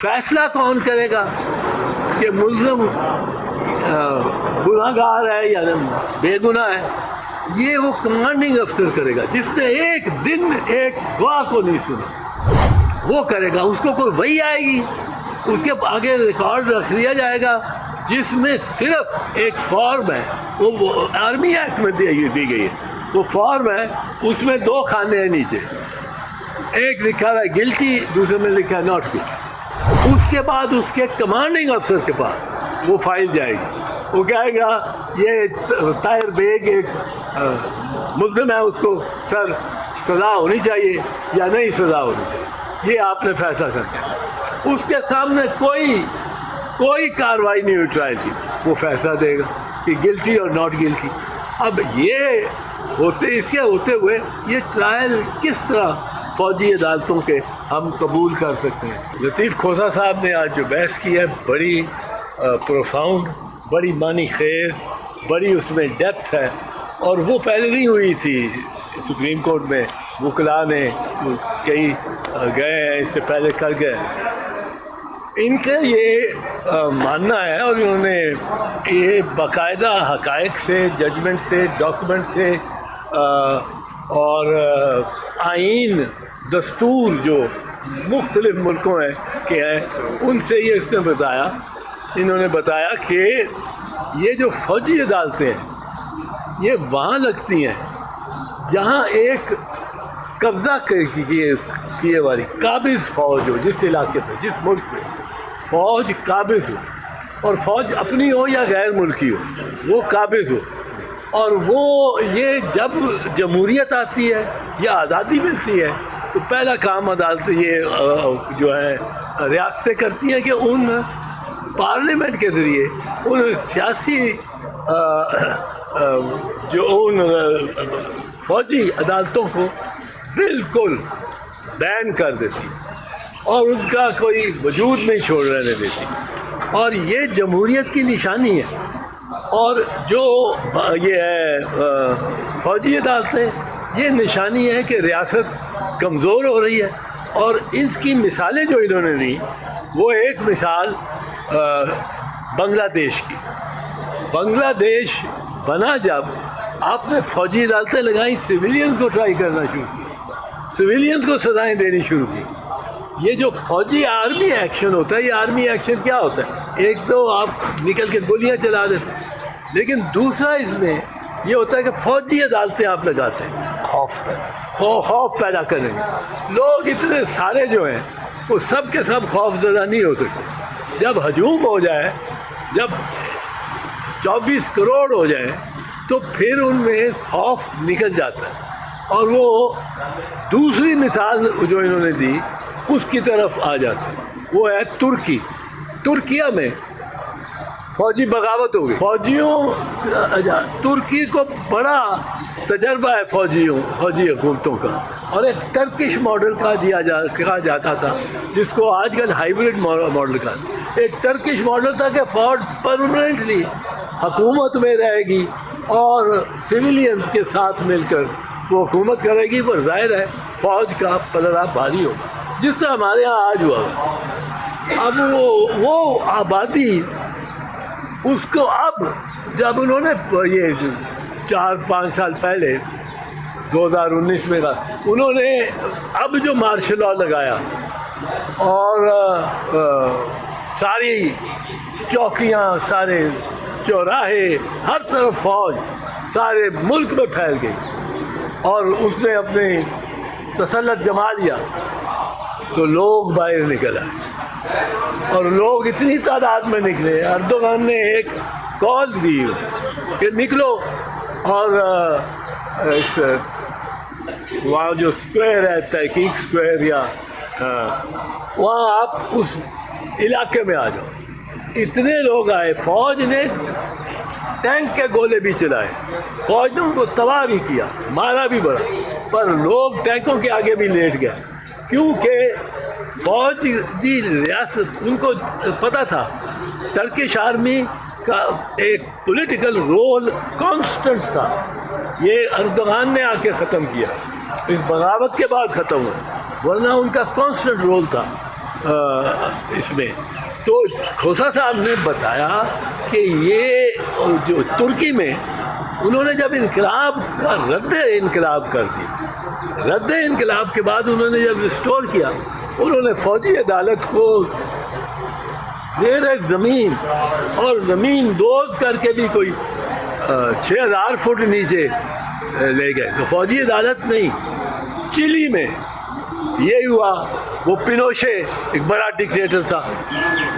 فیصلہ کون کرے گا کہ ملزم گناہ گار ہے یا بے گناہ ہے؟ یہ وہ کمانڈنگ افسر کرے گا جس نے ایک دن ایک گواہ کو نہیں سنا، وہ کرے گا. اس کو کوئی وہی آئے گی، اس کے آگے ریکارڈ رکھ لیا جائے گا جس میں صرف ایک فارم ہے، وہ آرمی ایکٹ میں دی گئی ہے، وہ فارم ہے، اس میں 2 خانے ہیں نیچے، ایک لکھا ہوا ہے گلٹی، دوسرے میں لکھا ہے ناٹ گلٹی. اس کے بعد اس کے کمانڈنگ افسر کے پاس وہ فائل جائے گی، وہ کہے گا یہ طاہر بیگ ایک ملزم ہے، اس کو سر سزا ہونی چاہیے یا نہیں سزا ہونی چاہیے، یہ آپ نے فیصلہ کرنا ہے. اس کے سامنے کوئی کاروائی نہیں ہوئی ٹرائل کی، وہ فیصلہ دے گا کہ گلٹی اور ناٹ گلٹی. اب یہ اس کے ہوتے ہوئے یہ ٹرائل کس طرح فوجی عدالتوں کے ہم قبول کر سکتے ہیں؟ لطیف کھوسہ صاحب نے آج جو بحث کی ہے بڑی پروفاؤنڈ، بڑی معنی خیز، بڑی اس میں ڈیپتھ ہے، اور وہ پہلے نہیں ہوئی تھی. سپریم کورٹ میں وکلاء نے کئی گئے ہیں، اس سے پہلے کر گئے. ان کا یہ ماننا ہے، اور انہوں نے یہ باقاعدہ حقائق سے، ججمنٹ سے، ڈاکومنٹ سے اور آئین، دستور جو مختلف ملکوں کے ہیں ان سے یہ انہوں نے بتایا کہ یہ جو فوجی عدالتیں ہیں یہ وہاں لگتی ہیں جہاں ایک قبضہ کیے والی قابض فوج ہو، جس علاقے پہ، جس ملک پہ فوج قابض ہو، اور فوج اپنی ہو یا غیر ملکی ہو، وہ قابض ہو. اور وہ یہ جب جمہوریت آتی ہے یا آزادی ملتی ہے تو پہلا کام عدالت یہ جو ہے ریاستیں کرتی ہیں کہ ان پارلیمنٹ کے ذریعے ان سیاسی جو ان فوجی عدالتوں کو بالکل بین کر دیتی اور ان کا کوئی وجود نہیں چھوڑ رہنے دیتی. اور یہ جمہوریت کی نشانی ہے. اور جو یہ ہے فوجی عدالتیں، یہ نشانی ہے کہ ریاست کمزور ہو رہی ہے. اور اس کی مثالیں جو انہوں نے دی، وہ ایک مثال بنگلہ دیش کی. بنگلہ دیش بنا جب آپ نے فوجی عدالتیں لگائیں، سویلین کو ٹرائی کرنا شروع کی، سویلین کو سزائیں دینی شروع کی. یہ جو فوجی آرمی ایکشن ہوتا ہے، یہ آرمی ایکشن کیا ہوتا ہے؟ ایک تو آپ نکل کے گولیاں چلا دیتے ہیں، لیکن دوسرا اس میں یہ ہوتا ہے کہ فوجی عدالتیں آپ لگاتے ہیں خوف پیدا کریں گے. لوگ اتنے سارے جو ہیں وہ سب کے سب خوف زدہ نہیں ہو سکتے. جب ہجوم ہو جائے، جب 24 کروڑ ہو جائیں تو پھر ان میں خوف نکل جاتا ہے. اور وہ دوسری مثال جو انہوں نے دی اس کی طرف آ جاتے ہیں، وہ ہے ترکیہ میں فوجی بغاوت ہو گئی. ترکی کو بڑا تجربہ ہے فوجی حکومتوں کا، اور ایک ٹرکش ماڈل کہا جاتا تھا، جس کو آج کل ہائیبرڈ ماڈل کا. ایک ٹرکش ماڈل تھا کہ فوج پرماننٹلی حکومت میں رہے گی اور سویلینز کے ساتھ مل کر وہ حکومت کرے گی. پر ظاہر ہے فوج کا پلڑا بھاری ہوگا، جس طرح ہمارے ہاں آج ہوا. اب وہ آبادی اس کو، اب جب انہوں نے یہ 4-5 سال پہلے 2019 میں انہوں نے اب جو مارشل لاء لگایا اور ساری چوکیاں، سارے چوراہے، ہر طرف فوج سارے ملک میں پھیل گئی اور اس نے اپنی تسلط جما لیا، تو لوگ باہر نکل آئے. اور لوگ اتنی تعداد میں نکلے، اردوغان نے ایک کال دی کہ نکلو، اور وہاں جو اسکوائر ہے، تحقیق اسکوائر، یا وہاں آپ اس علاقے میں آ جاؤ. اتنے لوگ آئے، فوج نے ٹینک کے گولے بھی چلائے، فوج نے ان کو تباہ بھی کیا، مارا بھی بڑا، پر لوگ ٹینکوں کے آگے بھی لیٹ گئے، کیونکہ فوج کی ریاست، ان کو پتہ تھا ٹرکش آرمی کا ایک پولیٹیکل رول کانسٹنٹ تھا. یہ اردوغان نے آ کے ختم کیا، اس بغاوت کے بعد ختم ہوا، ورنہ ان کا کانسٹنٹ رول تھا. اس میں تو کھوسا صاحب نے بتایا کہ یہ جو ترکی میں انہوں نے جب انقلاب کا رد انقلاب کر دی، رد انقلاب کے بعد انہوں نے جب ریسٹور کیا، انہوں نے فوجی عدالت کو زیر زمین اور زمین دوز کر کے بھی کوئی 6000 فٹ نیچے لے گئے. تو فوجی عدالت نہیں. چلی میں یہ ہوا، وہ پینوشے ایک بڑا ڈکٹیٹر تھا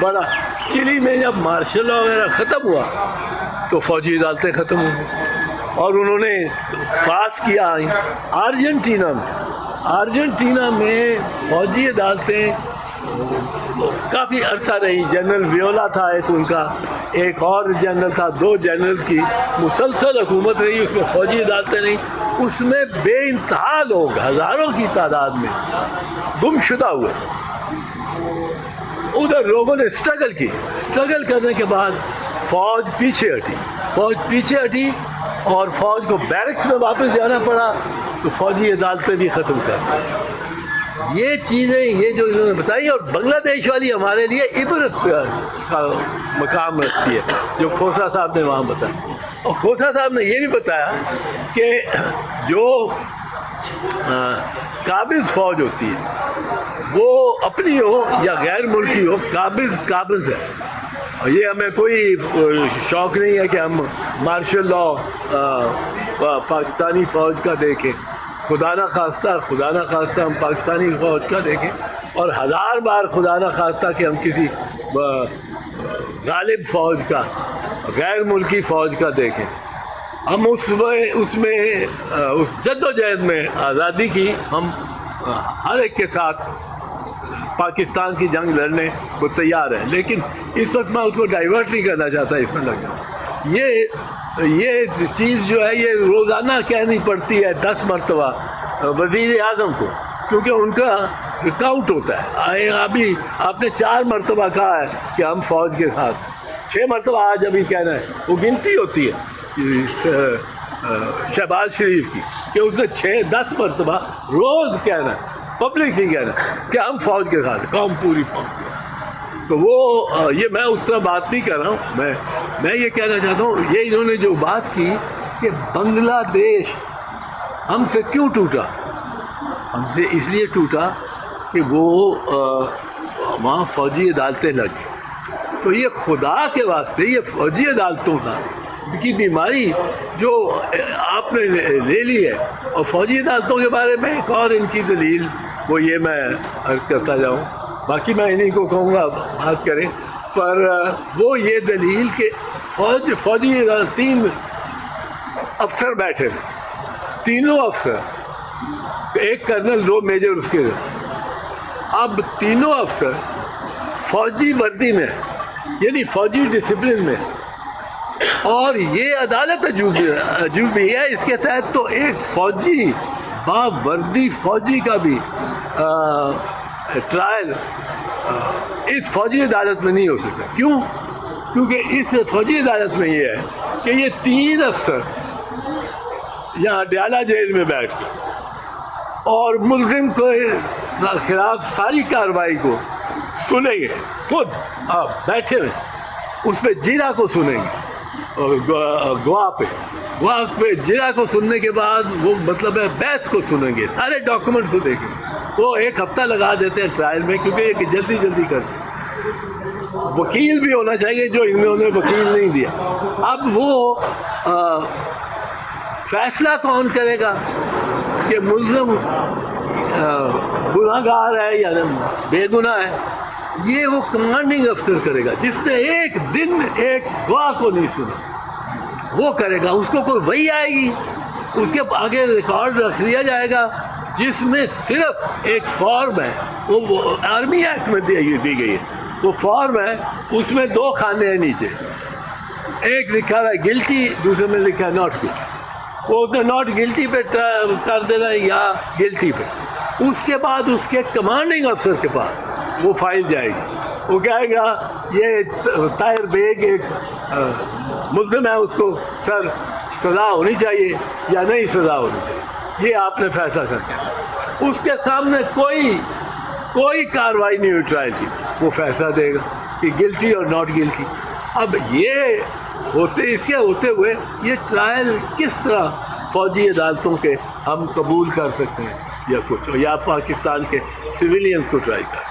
بڑا. چلی میں جب مارشل لا وغیرہ ختم ہوا تو فوجی عدالتیں ختم ہو گئی اور انہوں نے پاس کیا. ارجنٹینا میں فوجی عدالتیں کافی عرصہ رہی. جنرل ویولا تھا ایک ان کا، ایک اور جنرل تھا، 2 جنرلز کی مسلسل حکومت رہی. اس میں فوجی عدالتیں نہیں. اس میں بے انتہا لوگ ہزاروں کی تعداد میں گم شدہ ہوئے. ادھر لوگوں نے اسٹرگل کرنے کے بعد فوج پیچھے ہٹی اور فوج کو بیرکس میں واپس جانا پڑا تو فوجی عدالتیں بھی ختم کر دی. یہ چیزیں یہ جو انہوں نے بتائی، اور بنگلہ دیش والی ہمارے لیے عبرت کا مقام رکھتی ہے جو کھوسا صاحب نے وہاں بتایا. اور کھوسا صاحب نے یہ بھی بتایا کہ جو قابض فوج ہوتی ہے وہ اپنی ہو یا غیر ملکی ہو، قابض ہے. اور یہ ہمیں کوئی شوق نہیں ہے کہ ہم مارشل لا پاکستانی فوج کا دیکھیں. خدا نہ خواستہ ہم پاکستانی فوج کا دیکھیں، اور 1000 بار خدا نہ خواستہ کہ ہم کسی غالب فوج کا، غیر ملکی فوج کا دیکھیں. ہم اس جد و جہد میں آزادی کی ہم ہر ایک کے ساتھ پاکستان کی جنگ لڑنے کو تیار ہے. لیکن اس وقت میں اس کو ڈائیورٹ نہیں کرنا چاہتا اس میں لگ یہ چیز جو ہے یہ روزانہ کہنی پڑتی ہے 10 مرتبہ وزیر اعظم کو، کیونکہ ان کا کاؤنٹ ہوتا ہے. ابھی آپ نے 4 مرتبہ کہا ہے کہ ہم فوج کے ساتھ، 6 مرتبہ آج ابھی کہنا ہے. وہ گنتی ہوتی ہے شہباز شریف کی کہ اس نے 10 مرتبہ روز کہنا ہے، پبلکلی کہنا ہے کہ ہم فوج کے ساتھ، قوم پوری فوج. تو وہ یہ میں اس طرح بات نہیں کر رہا ہوں. میں یہ کہنا چاہتا ہوں، یہ انہوں نے جو بات کی کہ بنگلہ دیش ہم سے کیوں ٹوٹا، ہم سے اس لیے ٹوٹا کہ وہ وہاں فوجی عدالتیں لگی. تو یہ خدا کے واسطے یہ فوجی عدالتوں کی بیماری جو آپ نے لے لی ہے. اور فوجی عدالتوں کے بارے میں ایک اور ان کی دلیل وہ یہ میں عرض کرتا جاؤں، باقی میں انہیں کو کہوں گا بات کریں. پر وہ یہ دلیل کہ فوجی 3 افسر بیٹھے تھے، تینوں افسر، ایک کرنل 2 میجر اس کے. اب تینوں افسر فوجی وردی میں یعنی فوجی ڈسپلن میں، اور یہ عدالت عجوبی ہے. اس کے تحت تو ایک فوجی باوردی فوجی کا بھی ٹرائل اس فوجی عدالت میں نہیں ہو سکتا. کیوں؟ کیونکہ اس فوجی عدالت میں یہ ہے کہ یہ 3 افسر یہاں ڈیالہ جیل میں بیٹھ کے اور ملزم کے خلاف ساری کارروائی کو سنیں گے. خود آپ بیٹھے ہوئے اس پہ جیرا کو سنیں گے، گواہ پہ جیرا کو سننے کے بعد وہ مطلب ہے بحث کو سنیں گے، سارے ڈاکومنٹ کو دیکھیں گے. وہ 1 ہفتہ لگا دیتے ہیں ٹرائل میں، کیونکہ یہ جلدی کرتے. وکیل بھی ہونا چاہیے جو انہوں نے وکیل نہیں دیا. اب وہ فیصلہ کون کرے گا کہ ملزم گناہ گار ہے یا بے گناہ ہے؟ یہ وہ کمانڈنگ افسر کرے گا جس نے ایک دن ایک گواہ کو نہیں سنا. وہ کرے گا. اس کو کوئی وہی آئے گی، اس کے آگے ریکارڈ رکھ لیا جائے گا جس میں صرف ایک فارم ہے، وہ آرمی ایکٹ میں دی گئی ہے. وہ فارم ہے، اس میں 2 خانے ہیں نیچے، ایک لکھا ہوا ہے گلٹی، دوسرے میں لکھا ہے ناٹ گلٹی. وہ اس نے ناٹ گلٹی پہ کر دینا ہے یا گلٹی پہ. اس کے بعد اس کے کمانڈنگ افسر کے پاس وہ فائل جائے گی. وہ کہے گا یہ طاہر بیگ ایک ملزم ہے، اس کو سر سزا ہونی چاہیے یا نہیں سزا ہونی چاہیے، یہ آپ نے فیصلہ کرنا ہے. اس کے سامنے کوئی کوئی کاروائی نہیں ہوئی ٹرائل کی، وہ فیصلہ دے گا کہ گلٹی اور ناٹ گلٹی۔ اب یہ اس کے ہوتے ہوئے یہ ٹرائل کس طرح فوجی عدالتوں کے ہم قبول کر سکتے ہیں یا کچھ، یا پاکستان کے سویلینز کو ٹرائی کر